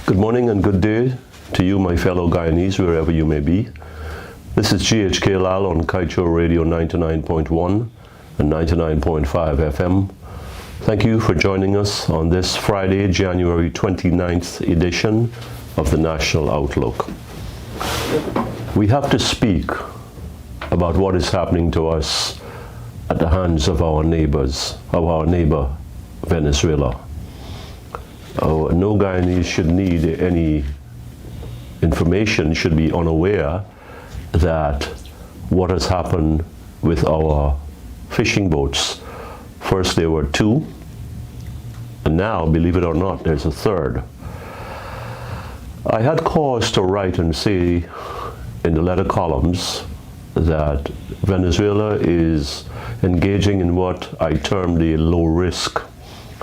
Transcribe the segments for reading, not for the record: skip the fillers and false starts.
Good morning and good day to you, my fellow Guyanese, wherever you may be. This is GHK Lall on Kaieteur Radio 99.1 and 99.5 FM. Thank you for joining us on this Friday, January 29th edition of the National Outlook. We have to speak about what is happening to us at the hands of our neighbors, of our neighbor, Venezuela. No Guyanese should need any information, should be unaware that what has happened with our fishing boats. First there were two, and now, believe it or not, there's a third. I had cause to write and say in the letter columns that Venezuela is engaging in what I termed a low risk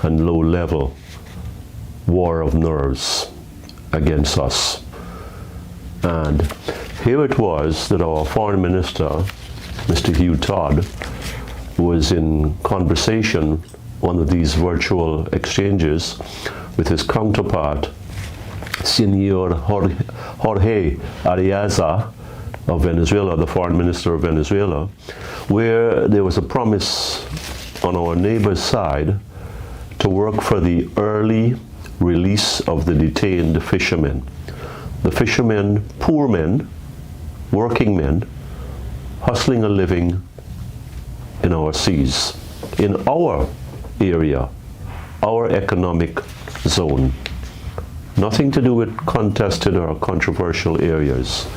and low level war of nerves against us. And here it was that our foreign minister, Mr. Hugh Todd, was in conversation, one of these virtual exchanges, with his counterpart, Senor Jorge Ariaza of Venezuela, the foreign minister of Venezuela, where there was a promise on our neighbor's side to work for the early release of the detained fishermen. The fishermen, poor men, working men, hustling a living in our seas, in our area, our economic zone. Nothing to do with contested or controversial areas.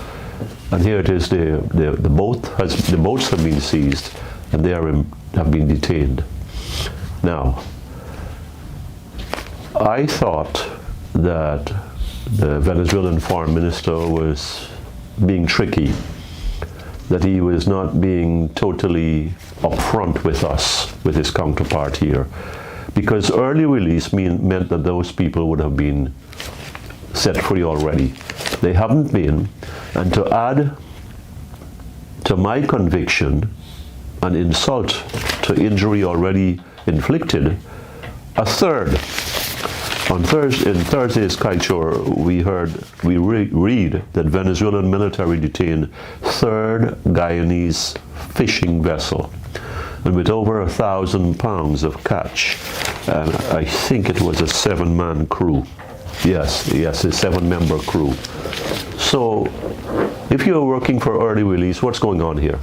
And here it is, the boats have been seized and they have been detained. Now, I thought that the Venezuelan foreign minister was being tricky, that he was not being totally upfront with us, with his counterpart here, because early release meant that those people would have been set free already. They haven't been, and to add to my conviction an insult to injury already inflicted, a third. In Thursday's Kaieteur, we read that Venezuelan military detained third Guyanese fishing vessel, and with over 1,000 pounds of catch. And I think it was a 7-man crew. Yes, a 7-member crew. So, if you're working for early release, what's going on here?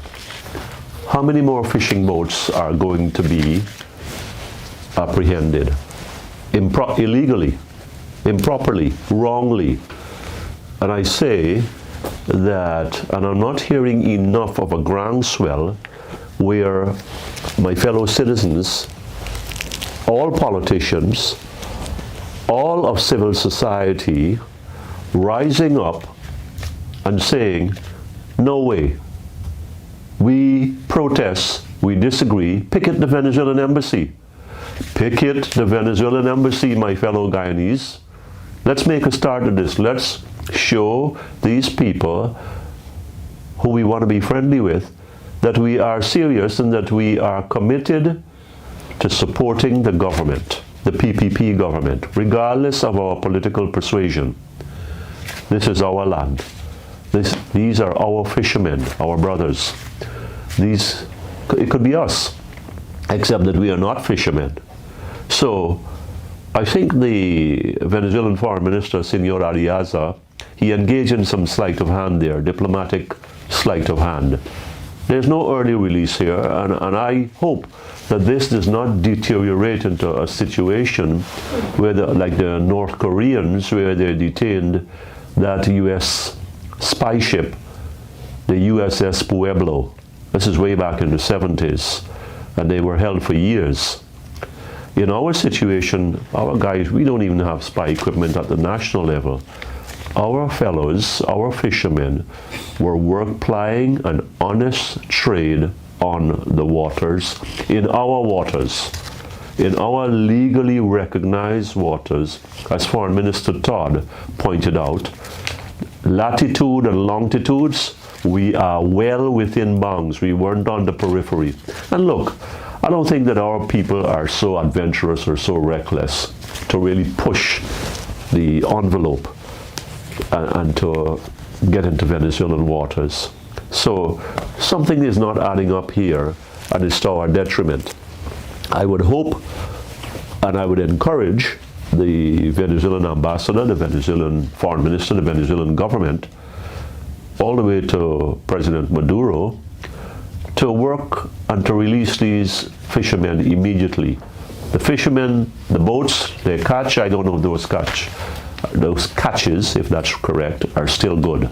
How many more fishing boats are going to be apprehended? Illegally, improperly, wrongly. And I say that, and I'm not hearing enough of a groundswell where my fellow citizens, all politicians, all of civil society rising up and saying, no way, we protest, we disagree, picket the Venezuelan embassy. Picket the Venezuelan embassy, my fellow Guyanese. Let's make a start of this. Let's show these people who we want to be friendly with that we are serious and that we are committed to supporting the government, the PPP government, regardless of our political persuasion. This is our land. These are our fishermen, our brothers. It could be us, except that we are not fishermen. So, I think the Venezuelan foreign minister, Senor Ariaza, he engaged in some sleight of hand there, diplomatic sleight of hand. There's no early release here, and I hope that this does not deteriorate into a situation where, like the North Koreans, where they detained that U.S. spy ship, the USS Pueblo. This is way back in the 70s, and they were held for years. In our situation, our guys, we don't even have spy equipment at the national level. Our fellows, our fishermen, were plying an honest trade on the waters, in our legally recognized waters, as Foreign Minister Todd pointed out. Latitude and longitudes, we are well within bounds. We weren't on the periphery. And look, I don't think that our people are so adventurous or so reckless to really push the envelope and to get into Venezuelan waters. So something is not adding up here, and it's to our detriment. I would hope and I would encourage the Venezuelan ambassador, the Venezuelan foreign minister, the Venezuelan government, all the way to President Maduro, to work and to release these fishermen immediately. The fishermen, the boats, they catch, I don't know if those catches, if that's correct, are still good.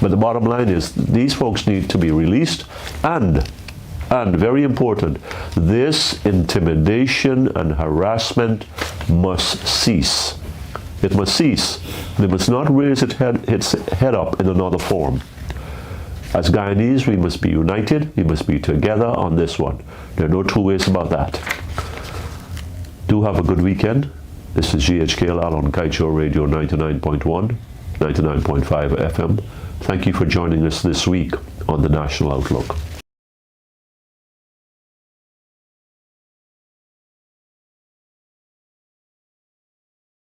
But the bottom line is, these folks need to be released, and very important, this intimidation and harassment must cease. It must cease. They must not raise its head up in another form. As Guyanese, we must be united, we must be together on this one. There are no two ways about that. Do have a good weekend. This is GHK Lall on Kaieteur Radio 99.1, 99.5 FM. Thank you for joining us this week on the National Outlook.